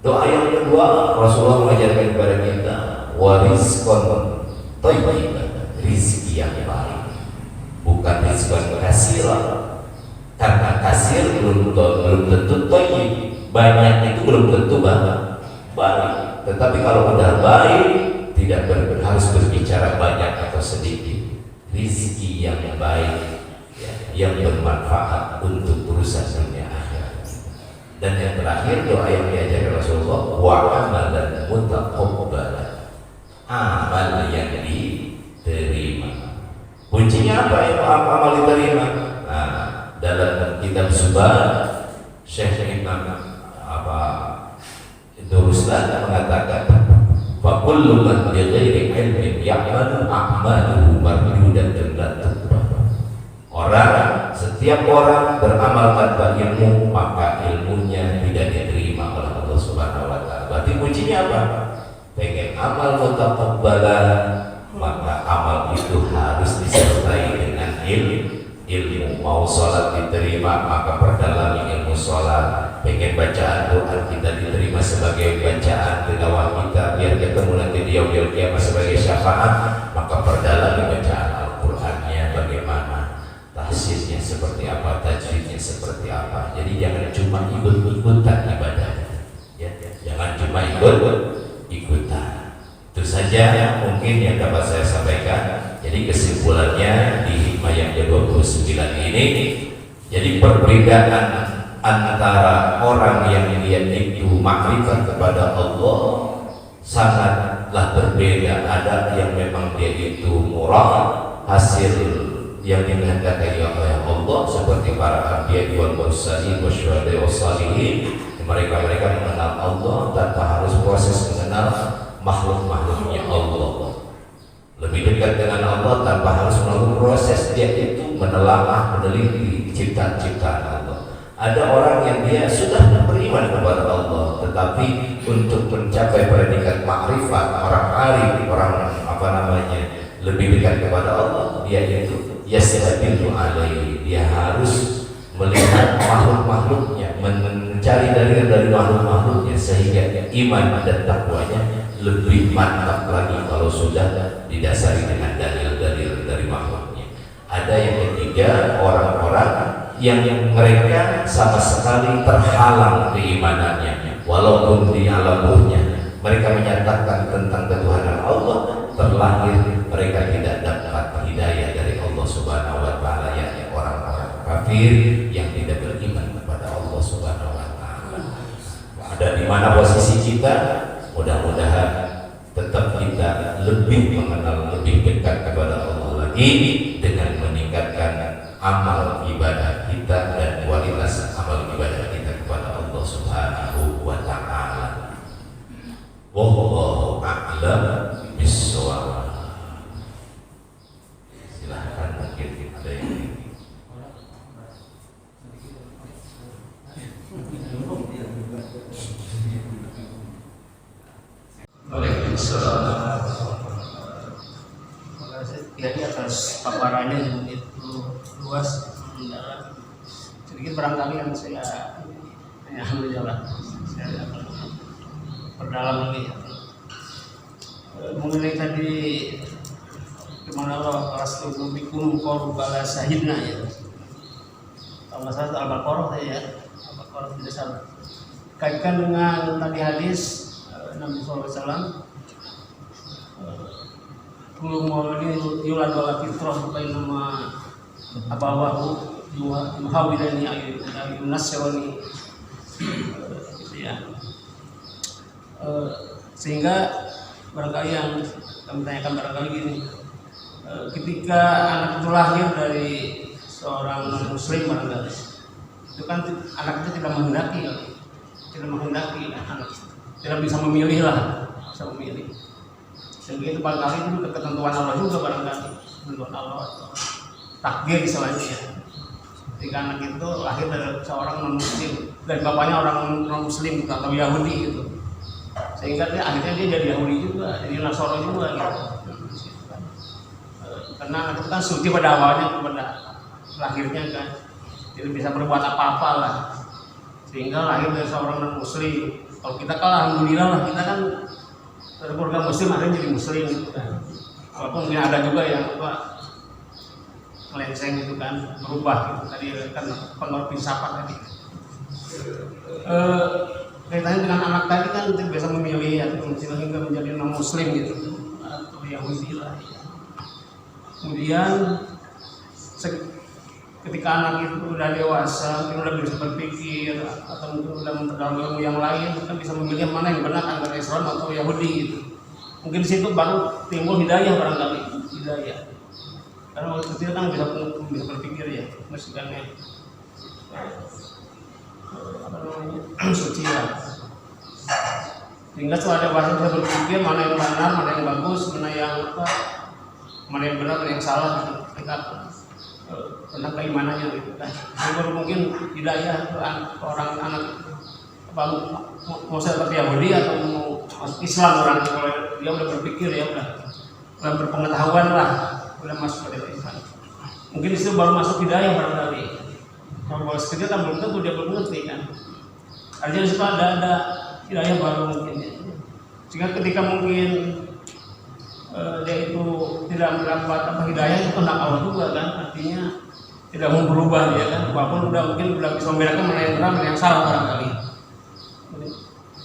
Doa yang kedua Rasulullah mengajarkan kepada kita, warizqon thayyiban, rizki yang baik, bukan rizqon kasira. Karena kasir belum tentu thayyib, banyak itu belum tentu baik. Tetapi kalau udah baik, tidak harus berbicara banyak atau sedikit. Rizki yang baik, yang bermanfaat untuk urusan dunia akhirat. Dan yang terakhir doa yang diajarkan Rasulullah, wa amalan mutaqabbalan, amal yang diterima. Kuncinya apa ya amal diterima? Nah, dalam kitab Subhan, Syekh Imam Ruslan mengatakan, fa kullu man bi ghairi ilmin ya'malu a'maluhu mardudatun la tuqbal. Setiap orang beramal tanpa ilmu, maka ilmunya tidak diterima oleh Allah Subhanahu wa ta'ala. Berarti kuncinya apa? Pengen amal mutaqabbalan, maka amal itu harus disertai dengan ilmu. ilmu. Mau sholat diterima, maka perdalami ilmu sholat. Pengen bacaan Quran kita diterima sebagai bacaan tilawah kita, biar ketemu nanti di yaumil qiyamah sebagai syafaat, maka perdalami bacaan Al-Qur'annya bagaimana, tahsisnya seperti apa, tajwidnya seperti apa. Jadi jangan cuma ikut-ikutan ibadah, ya. Jangan cuma ikut-ikutan. Itu saja mungkin yang dapat saya sampaikan. Jadi kesimpulannya di hikmah yang ke-29 ini, jadi perbedaan antara orang yang dia itu makrifat kepada Allah sangatlah berbeda. Ada yang memang dia itu murah, hasil yang dikehendaki oleh Allah, seperti para anbiya wal mursalin wasyuhada wassalihin. Mereka mengenal Allah tanpa harus proses mengenal makhluk-makhluknya Allah. Lebih dekat dengan Allah tanpa harus melalui proses dia itu menelaah, meneliti ciptaan-ciptaan Allah. Ada orang yang dia sudah beriman kepada Allah, tetapi untuk mencapai predikat makrifat, orang alim, orang lebih dekat kepada Allah, dia itu yastahbilu alaihi, dia harus melihat makhluk-makhluknya, mencari dari makhluk-makhluknya, sehingga iman dan takwanya lebih mantap lagi kalau sudah didasari dengan dalil-dalil dari makhluknya. Ada yang ketiga, orang-orang yang mereka sama sekali terhalang keimanannya, walaupun di alam ruhnya mereka menyatakan tentang ketuhanan Allah, terlahir mereka tidak dapat hidayah dari Allah Subhanahu wa taala, yakni orang-orang kafir yang tidak beriman kepada Allah Subhanahu wa taala. Ada di mana posisi kita? Mudah-mudahan tetap kita lebih mengenal, lebih dekat kepada Allah lagi dengan meningkatkan amal ibadah kita dan kualitas amal ibadah kita kepada Allah Subhanahu wa taala. Wallahu a'lam bishawab. Silahkan, mungkin ada yang Waalaikumsalam. Terima kasih Kiai atas paparannya yang begitu luas, mendalam. Sedikit barangkali yang saya alhamdulillah saya akan perdalam lagi mengenai tadi kemana Allah Rasulullah bikum korubala sahidna, ya. Kalau nggak salah Al-Baqarah ya, Al-Baqarah tidak salah. Kaitkan dengan tadi hadis Nabi SAW, belum yulad wala fitrah bainama abawahu yuhawilani ayunasirani, gitu ya. Sehingga barangkali yang kami tanyakan barangkali gini, ketika anak itu lahir dari seorang muslim barangkali, itu kan anak itu tidak menghendaki anak tidak bisa memilih lah, bisa memilih. Sehingga itu barangkali itu ketentuan Allah juga, barangkali ketentuan Allah atau takdir istilahnya. Ketika anak itu lahir dari seorang non muslim, dari bapaknya orang non muslim atau Yahudi gitu, sehingga akhirnya dia jadi Yahudi juga, jadi Nasoro juga gitu. Karena anak itu kan suci pada awalnya, pada lahirnya kan tidak bisa berbuat apa-apa lah, sehingga lahir dari seorang non muslim. Kalau kita kan alhamdulillah lah, kita kan dari keluarga muslim, ada yang jadi muslim gitu kan. Walaupun mungkin ada juga yang melenceng gitu kan, berubah gitu. Tadi kan pengerti filsafat tadi. Kaitannya dengan anak tadi kan tidak bisa memilih atau hingga menjadi non muslim gitu atau Yahudi lah. Kemudian ketika anak itu udah dewasa, mungkin udah bisa berpikir atau mungkin udah mempelajari ilmu yang lain, kan bisa memilih mana yang benar antara Islam atau Yahudi gitu. Mungkin di situ baru timbul hidayah barangkali, hidayah. Karena waktu kecil kan bisa berpikir ya, mestinya suci ya. Sehingga setelah dewasa bisa berpikir mana yang benar, mana yang bagus, mana yang benar, mana yang salah gitu. Tentang keimanannya gitu kan. Jadi baru mungkin hidayah orang anak mau seperti Yahudi atau mau Islam, orang kalau dia udah berpikir ya udah berpengetahuan lah, udah masuk pada Islam. mungkin itu baru masuk hidayah barangkali. Kalau baru sekecil kan belum tentu dia belum mengerti kan. Artinya suka ada hidayah baru mungkin ya. Sehingga ketika mungkin dia itu tidak mendapat hidayah itu kehendak Allah juga kan, artinya tidak mau berubah dia kan, walaupun mungkin udah bisa membedakan mana yang benar mana yang salah barangkali.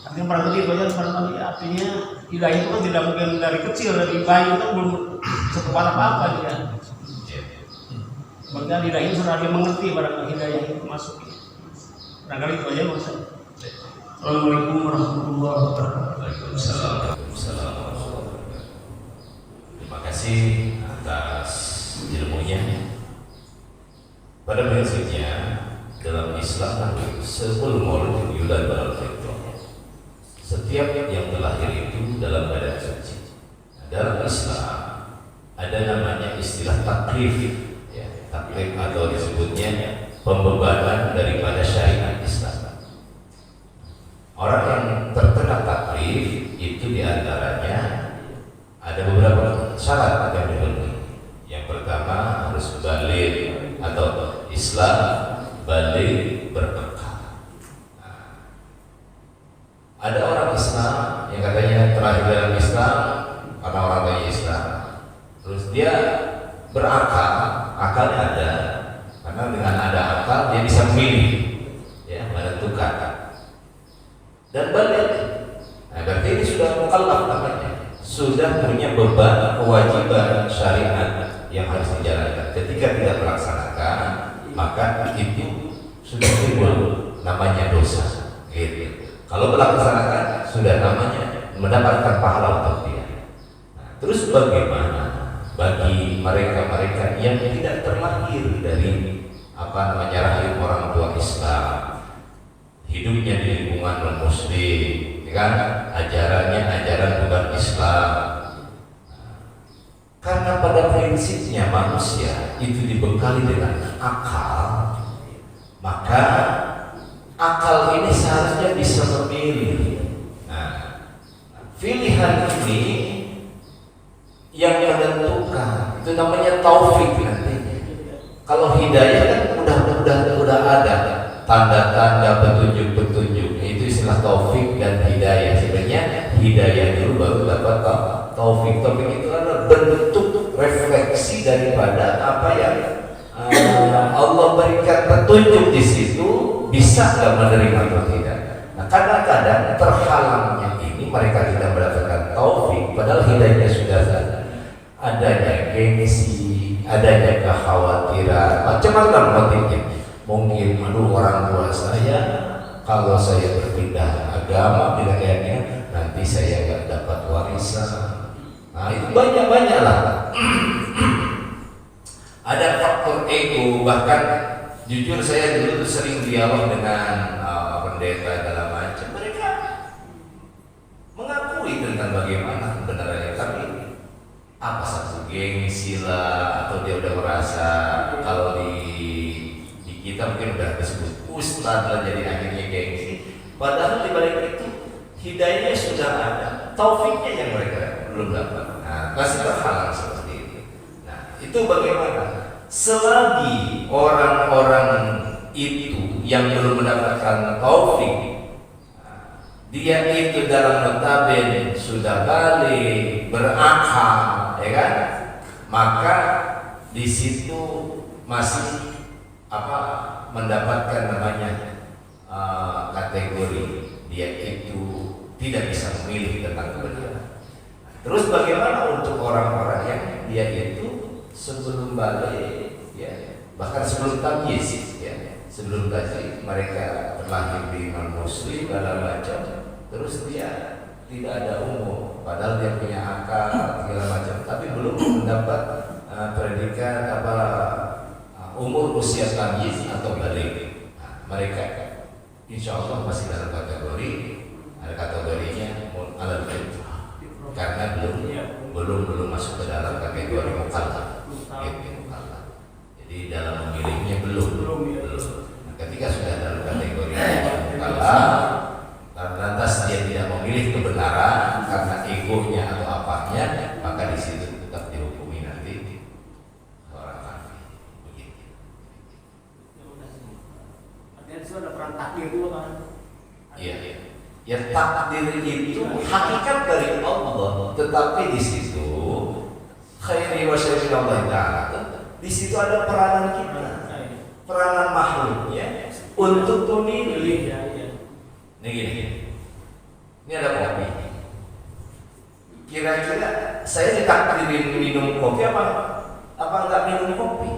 Artinya barangkali itu aja barangkali artinya hidayah itu kan tidak mungkin dari kecil, dari bayi itu belum bisa berbuat apa-apa dia. Barangkali hidayah itu sudah dia mengerti barangkali hidayah itu masuk. Barangkali itu aja maksud. Assalamualaikum warahmatullahi wabarakatuh. Terima kasih atas ilmunya. Pada prinsipnya dalam Islam sebelum Maulid yulad al-fitrah, setiap yang terlahir itu dalam badan suci. Dalam Islam ada namanya istilah taklif, ya, taklif atau disebutnya pembebanan daripada syariat Islam. Orang yang terkena taklif itu diantaranya ada beberapa syarat yang dipenuhi. Yang pertama harus balik atau Islam balik berkekal. Ada orang Islam yang katanya terakhir dalam Islam karena orang tuanya Islam, terus dia berakal, akalnya ada, karena dengan ada akal dia bisa memilih, ya, menentukan dan balik. Nah, berarti ini sudah mukallaf namanya, sudah punya beban kewajiban syariat yang harus dijalankan. Ketika tidak melaksanakan, maka itu sudah timbul namanya dosa. Gitu. Kalau melaksanakan, sudah namanya mendapatkan pahala untuk dia. Nah, terus bagaimana bagi mereka-mereka yang tidak terlahir dari rahim orang tua Islam, hidupnya di lingkungan non-muslim, ya kan? Ajarannya ajaran bukan Islam. Karena pada prinsipnya manusia itu dibekali dengan akal, maka akal ini seharusnya bisa memilih. Nah, pilihan ini yang menentukan, itu namanya taufik nantinya. Kalau hidayah kan udah ada tanda-tanda petunjuk-petunjuk, itu istilah taufik dan hidayah. Sebenarnya hidayah dulu baru dapat taufik. Taufik itu adalah bentuk refleksi daripada apa yang Allah berikan petunjuk di situ, bisa nggak menerima atau tidak. Nah, kadang-kadang terhalangnya ini mereka tidak mendapatkan taufik, padahal hidayahnya sudah ada. Adanya gengsi, adanya kekhawatiran, macam-macam motifnya. Mungkin orang tua saya kalau saya berpindah agama bila kayaknya nanti saya nggak dapat warisan. Nah itu banyak lah. Ada faktor ego, bahkan jujur saya dulu sering dialog dengan pendeta dalam macam, mereka mengakui tentang bagaimana kebenarannya, tapi apa satu gengsi lah, atau dia udah merasa kalau di kita mungkin udah disebut ustadz lah, jadi akhirnya gengsi. Padahal di balik itu hidayahnya sudah ada, taufiknya yang mereka belum dapat. Nah, masih terhalang seperti itu. Nah, itu bagaimana? Selagi orang-orang itu yang belum mendapatkan taufik, dia itu dalam notabene sudah balik berakal, ya kan? Maka di situ masih mendapatkan namanya kategori dia itu tidak bisa memilih tentang kebenaran. Terus bagaimana untuk orang-orang yang dia itu sebelum balik, ya, bahkan sebelum tamyiz, ya, sebelum tamyiz mereka terlahir di non-muslim dalam macam, terus dia tidak ada umur, padahal dia punya akal segala macam, tapi belum mendapat predikat umur usia tamyiz atau balik. Nah, mereka insya Allah masih dalam kategori, ada kategorinya alal fitrah, karena belum masuk ke dalam kategori mukallaf. Jadi dalam memilihnya belum. Nah, ketika sudah dalam kategori mukallaf, lantas dia tidak memilih kebenaran karena egonya atau apanya, maka di situ tetap dihukumi nanti orang kafir. itu ada peran takdir juga kan. Iya. Ya takdir itu hakikat dari Allah, tetapi di situ khairi wa syarri Allah Ta'ala. Di situ ada peranan kita, peranan makhluknya untuk memilih. Ini gini. Ini ada kopi. Kira-kira saya ditakdirin minum kopi apa enggak minum kopi?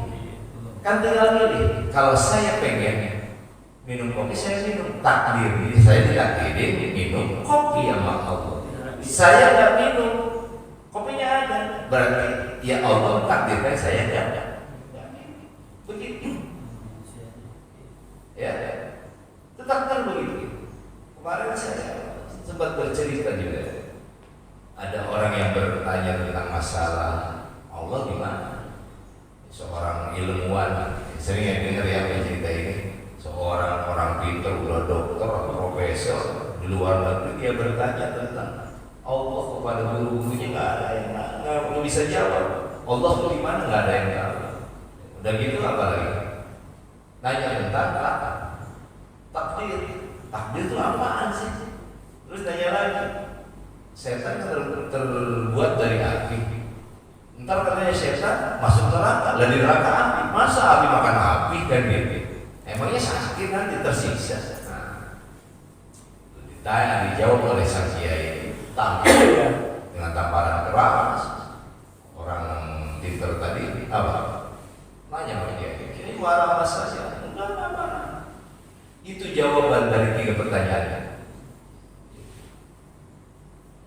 Kan tinggal milih. Kalau saya pengen minum kopi, saya minum. Takdir, saya ditakdirin minum kopi sama Allah. Saya nggak minum, kopinya ada. Berarti ya Allah takdirkan saya nggak. Begitu. Ya, tetap kan begitu. Kemarin saya sempat bercerita juga. Ada orang yang bertanya tentang masalah Allah gimana. Seorang ilmuwan, sering yang dengar ya cerita ini. Seorang orang pintar, udah dokter atau profesor di luar negeri, dia bertanya tentang Allah kepada guru-gurunya, nggak ada yang nggak bisa jawab. Allah tuh di mana, nggak ada yang tahu. Udah gitu apa lagi? Nanya tentang apa? Takdir. Takdir itu apaan sih? Terus tanya lagi. Setan terbuat dari api. Ntar katanya setan masuk neraka, lah di neraka api. Masa api makan api kan gitu? Emangnya sakit nanti tersiksa. Nah, ditanya, dijawab oleh sang kiai tampil dengan tamparan keras. Orang pinter tadi apa? Nanya sama dia, ini marah saja. Enggak. Itu jawaban dari 3 pertanyaan.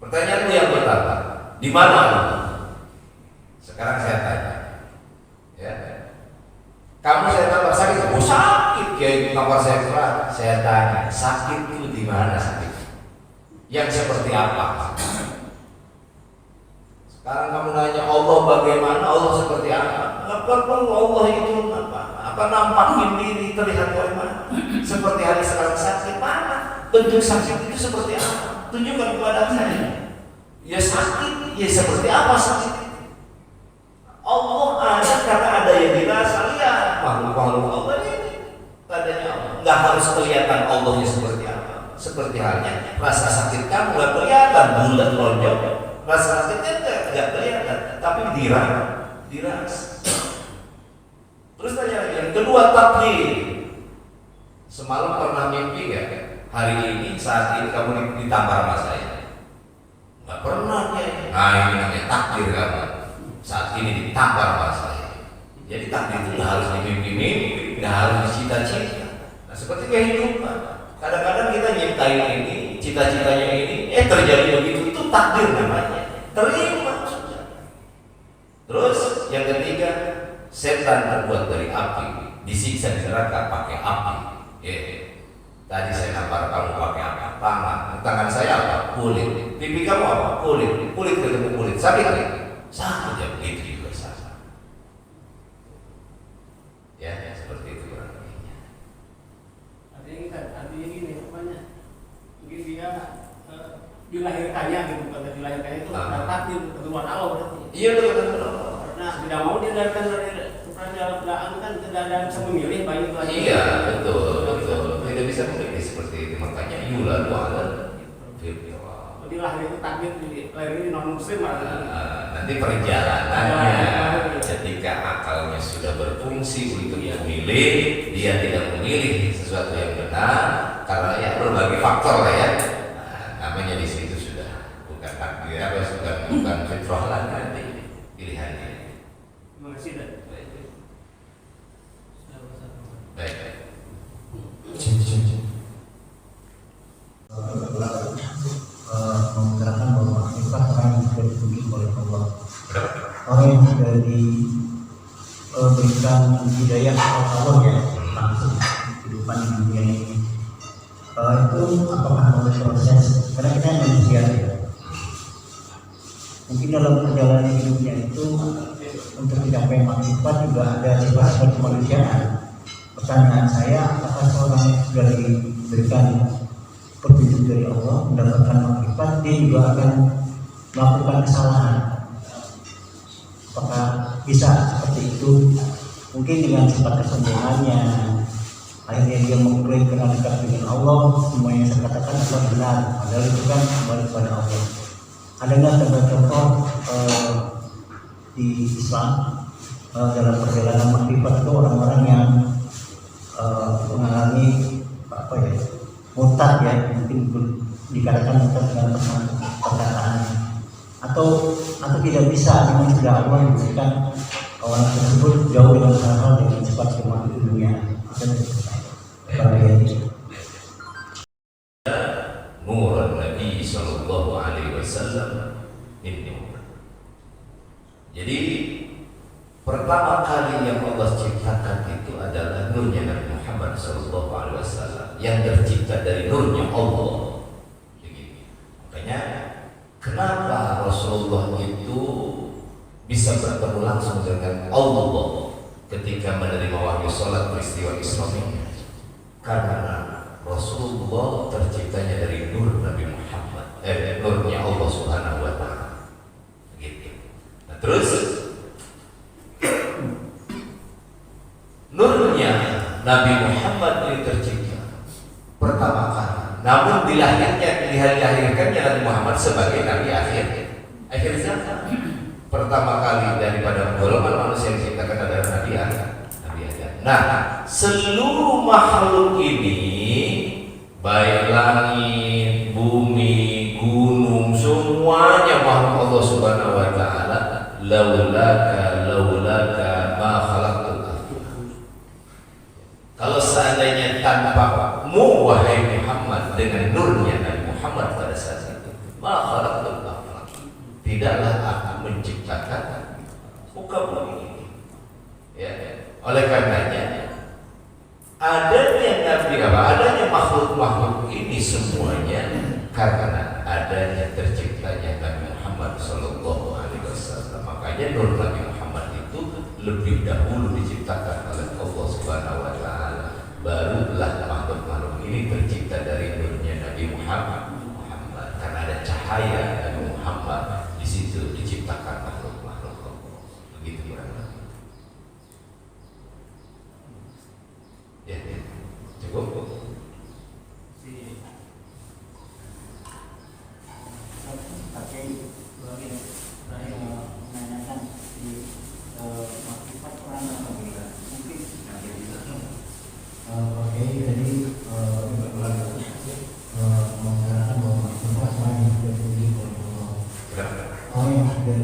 Pertanyaanmu yang pertama, di mana Allah? Sekarang saya tanya, ya. Kamu saya tambah sakit, oh sakit, kayak kamar saya keras. Saya tanya, sakit itu di mana sakit? Yang seperti apa? Sekarang kamu nanya Allah bagaimana, Allah seperti apa? Apa Allah itu apa? Apa nampakin diri terlihat oleh mana? Seperti hari sekarang sakit mana? Bentuk sakit itu seperti apa? Tunjukkan kepada saya. Ya sakit, ya seperti apa sakit? Allah ada karena ada yang dirasa. Lihat makhluk-makhluk Allah ini tadanya Allah. Nggak harus kelihatan Allahnya seperti apa. Seperti halnya rasa sakit kamu nggak kelihatan, bulat lonjong. Rasa sakitnya nggak kelihatan, tapi dirasa. Terus tanya lagi, yang kedua takdir. Semalam pernah mimpi nggak? Hari ini saat ini kamu ditampar sama saya. Nggak pernah ya. Nah ini namanya takdir kamu. Saat ini ditampar sama saya. Jadi takdir itu nggak harus dimimpi-mimpi, nggak harus dicita-cita. Nah seperti kehidupan. Kadang-kadang kita nyiptain ini, cita-citanya ini, terjadi begitu, itu takdir namanya. Terima. Terus yang ketiga, setan terbuat dari api, disiksa di neraka pakai api. Tadi saya nampar kamu pakai apa? Tangan saya apa? Kulit. Pipi kamu apa? Kulit. Kulit ketemu kulit. Sakit nggak? Sakit ya, begitu juga sakit. Ya, seperti itu kurang lebihnya. Artinya gini, rupanya mungkin dia dilahirkannya gitu, pada dilahirkannya itu karena takdir ketentuan Allah berarti. Iya betul. Karena tidak mau dilahirkan dari kerajaan kan tidak ada yang bisa memilih bayi itu. Iya betul. Tidak bisa memilih seperti itu, makanya yula wala. Jadi lahir itu takdir, lahir ini non muslim nanti perjalanannya ketika akalnya sudah berfungsi untuk memilih, dia tidak memilih sesuatu yang benar karena ya berbagai faktor lah ya. Namanya di situ sudah bukan takdir, bukan fitrah lagi nanti pilihannya. Terima kasih dan baik. Mengatakan bahwa kita orang yang sudah ditunjuk oleh Allah, orang yang sudah diberikan hidayah oleh Allah ya, langsung kehidupan di dunia ini, itu apakah melalui proses? Karena kita manusia ya. Mungkin dalam perjalanan hidupnya itu untuk mencapai makrifat juga ada sifat-sifat kemanusiaan. Pertanyaan saya, apakah seorang yang sudah diberikan petunjuk dari Allah mendapatkan makrifat, dia juga akan melakukan kesalahan? Apakah bisa seperti itu? Mungkin dengan sifat kesombongannya akhirnya dia mengklaim karena dekat dengan Allah, semua yang saya katakan adalah benar, padahal itu kan kembali kepada Allah. Ada nggak contoh-contoh di Islam dalam perjalanan makrifat itu orang-orang yang mengalami apa ya, murtad ya, mungkin dikatakan murtad dengan perkataan, atau tidak bisa, memang sudah Allah memberikan orang tersebut jauh dengan hal-hal yang cepat kemana di dunia. Nur Nabi Sallallahu Alaihi Wasallam ini. Jadi pertama kali yang Allah ciptakan itu adalah nurnya Nabi Muhammad Sallallahu Alaihi Wasallam yang tercipta dari nurnya Allah. Begitu. Makanya kenapa Rasulullah itu bisa bertemu langsung dengan Allah ketika menerima wahyu salat peristiwa Isra ini? Karena Rasulullah terciptanya dari nur Nabi Muhammad, nurnya Allah Subhanahu wa Ta'ala. Gitu. Nah, terus nurnya Nabi Muhammad ini tercipta pertama kali. Namun dilahirkannya Nabi Muhammad sebagai Nabi akhir zaman. Pertama kali daripada golongan manusia yang diciptakan adalah Nabi Adam. Nah, seluruh makhluk ini, baik langit, bumi, gunung, semuanya makhluk Allah Subhanahu wa Ta'ala. Laulaka ma khalaqtul arda. Kalau seandainya tanpamu wahai Muhammad, dengan nurnya Nabi Muhammad pada saat itu, ma khalaqtul arda, tidaklah aku menciptakan muka bumi ini. Ya. Oleh karenanya adanya makhluk-makhluk ini semuanya karena adanya terciptanya Nabi Muhammad Sallallahu Alaihi Wasallam. Makanya nur Nabi Muhammad itu lebih dahulu diciptakan oleh Allah Subhanahu Wa Taala, barulah makhluk-makhluk ini tercipta dari nurnya Nabi Muhammad. Karena ada cahaya Nabi Muhammad, di situ diciptakan makhluk-makhluk Allah. Begitu kurang lebih. Ya, cukup. Pakai saya menanyakan di makrifat orang apabila mungkin pakai jadi mengatakan bahwa makrifat orang yang sudah tinggi orang yang sudah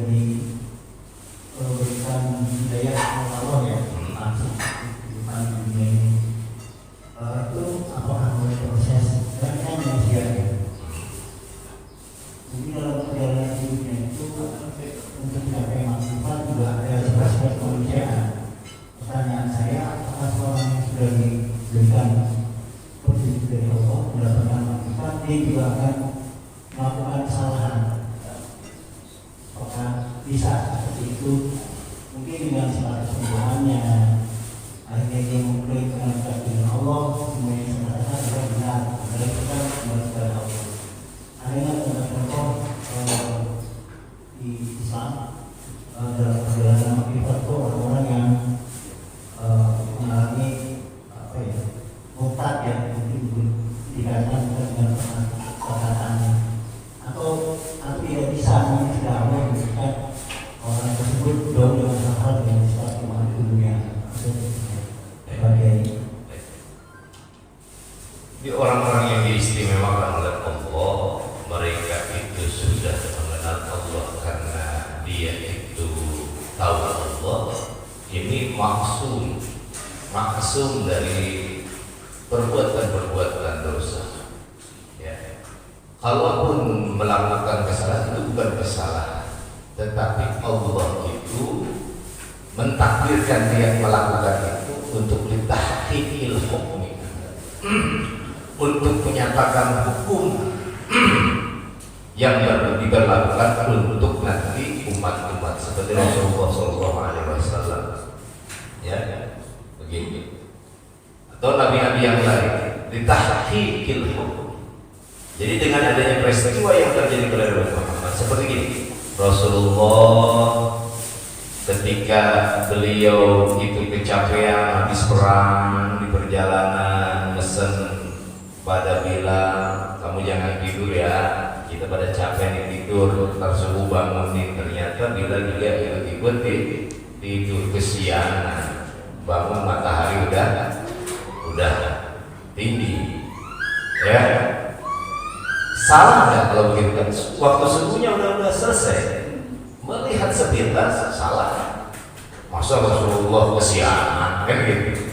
diberikan hidayah Allah ya, langsung bukan dunia ini. Itu apakah mulai proses dan kan manusia ya. Jadi dalam perjalanan hidupnya itu untuk mencapai makrifat juga ada sebuah kemanusiaan. Pertanyaan saya, apakah seorang yang sudah diberikan petunjuk dari Allah mendapatkan makrifat, dia juga akan melakukan kesalahan? Apakah bisa seperti itu? Mungkin dengan segala kesempurnanya akhirnya dia mengklaim dengan Allah, semua yang saya katakan adalah benar, adalah kita kembali kepada Allah. Adanya contoh di Islam dalam perjalanan makrifat itu orang-orang yang mengalami apa ya, murtad ya, mungkin dikatakan dengan perkataan atau tidak bisa sudah Allah memberikan orang tersebut jauh dengan hal-hal yang cepat kemana di dunia. Di orang-orang yang diistimewakan oleh Allah, mereka itu sudah mengenal Allah karena dia itu tahu Allah. Ini maksum dari perbuatan-perbuatan dosa. Ya. Kalaupun melakukan kesalahan itu bukan kesalahan, tetapi Allah itu mentakdirkan dia melakukan itu untuk litahqiqil hukmi, untuk menyatakan hukum yang diberlakukan untuk nanti umat-umat seperti Rasulullah SAW, ya, begini, atau nabi-nabi yang lain, litahqiqil hukum. Jadi dengan adanya peristiwa yang terjadi pada Muhammad seperti ini, Rasulullah ketika beliau itu kecapean habis perang di perjalanan, tidur, ntar subuh bangunin, ternyata bila dia ikut-ikut tidur kesiangan, bangun matahari udah tinggi, ya. Salah nggak kalau begitu kan? Waktu subuhnya udah selesai, melihat sepintas salah. Masa Rasulullah kesiangan kan gitu.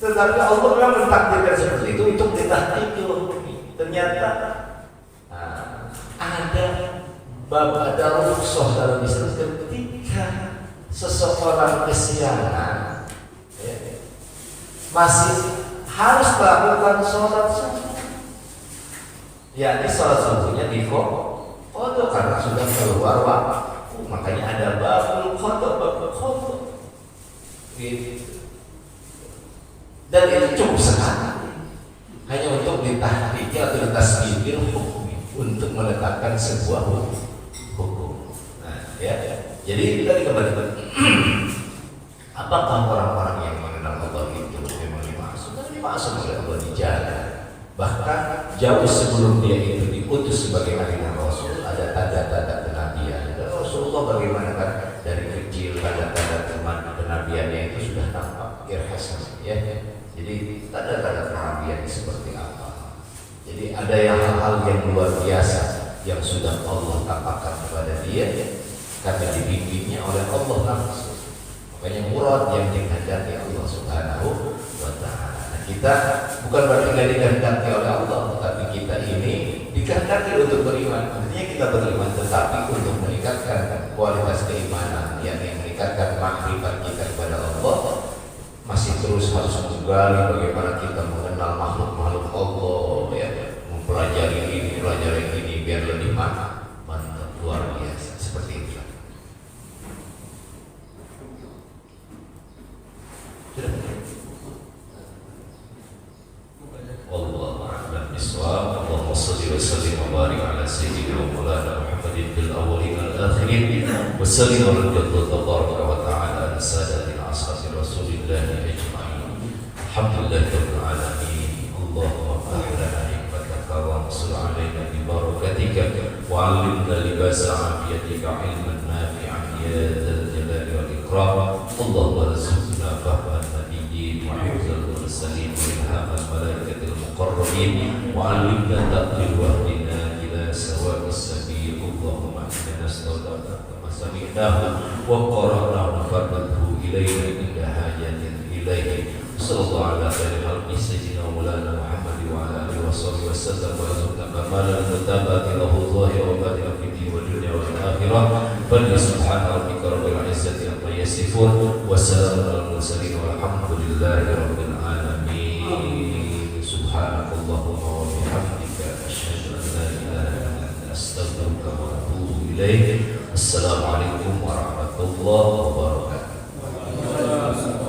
Tetapi Allah memang mentakdirkan seperti itu untuk ditahdikur. Ternyata ada rukhsah dalam Islam ketika seseorang kesiangan, ya, masih harus melakukan sholat subuh. Yakni sholat subuhnya di qadha karena sudah keluar waktu. Makanya ada babul qadha. Gitu. Dan itu cukup sekali, hanya untuk ditahqiq atau ditasbihir untuk menetapkan sebuah hukum. Nah, ya. Jadi tadi kembali, apakah orang-orang yang mengenal Allah itu memang dimaksud? Dimaksud oleh Allah dijaga. Bahkan jauh sebelum dia itu diutus sebagai nabi dan rasul, ada tanda-tanda kenabian. Dan Rasulullah bagaimana kan dari kecil tanda-tanda kenabiannya itu sudah tampak irhasan, ya. Jadi tanda-tanda kenabian seperti apa? Jadi ada yang hal-hal yang luar biasa yang sudah Allah tampakkan kepada dia, karena dibimbingnya oleh Allah langsung. Makanya murad yang dikehendaki Allah Subhanahu wa Ta'ala. Nah, kita bukan berarti tidak dikehendaki oleh Allah, tetapi kita ini dikehendaki untuk beriman. Artinya kita beriman, tetapi untuk meningkatkan kualitas keimanan, yang meningkatkan makrifat kita kepada Allah, masih terus harus menggali bagaimana kita mengenal makhluk-makhluk Allah, ya, mempelajari ini biar lebih mantap, luar biasa seperti itu. Wallahu a'lam bishawab. Allahumma shalli wa sallim wa barik ala sayyidina wa maulana Muhammadin fil awwalin wal akhirin wa sallim wa radiyallahu tabaraka wa ta'ala ala sadatil ashabi Rasulillah ajma'in. Alhamdulillahirabbil alamin. Allahumma ftah lana hikmataka wa ansul alaina bi barakatika wa 'allimna libasa 'afiyatika 'ilman nafi'an ya dzal jalali wal ikram. Allahumma rizqna fahman nabiyyin wa hifdzal mursalin wa ilhamal malaikatil muqarrabin wa 'allimna taqdir wa hdina ila sawa'is sabil. Allahumma inna nas'aluka ma sami'nahu wa qara'nahu fardhu ilayna inda hajatin ilayhi. Sallallahu ala khairil khalqi sayyidina maulana Muhammad wa ala alihi wa sahbihi wasallam wa yarzuqna kamalan mutabati lahu dhahira wa batina fid din wa dunya wal akhirah. Subhana rabbika rabbil izzati amma yasifun wa salamun alal mursalin walhamdulillahi rabbil alamin. Subhanakallahumma wa bihamdika asyhadu an la ilaha illa anta astaghfiruka wa atubu ilaik. Assalamualaikum warahmatullahi wabarakatuh. Sallallahu alaihi wasallam.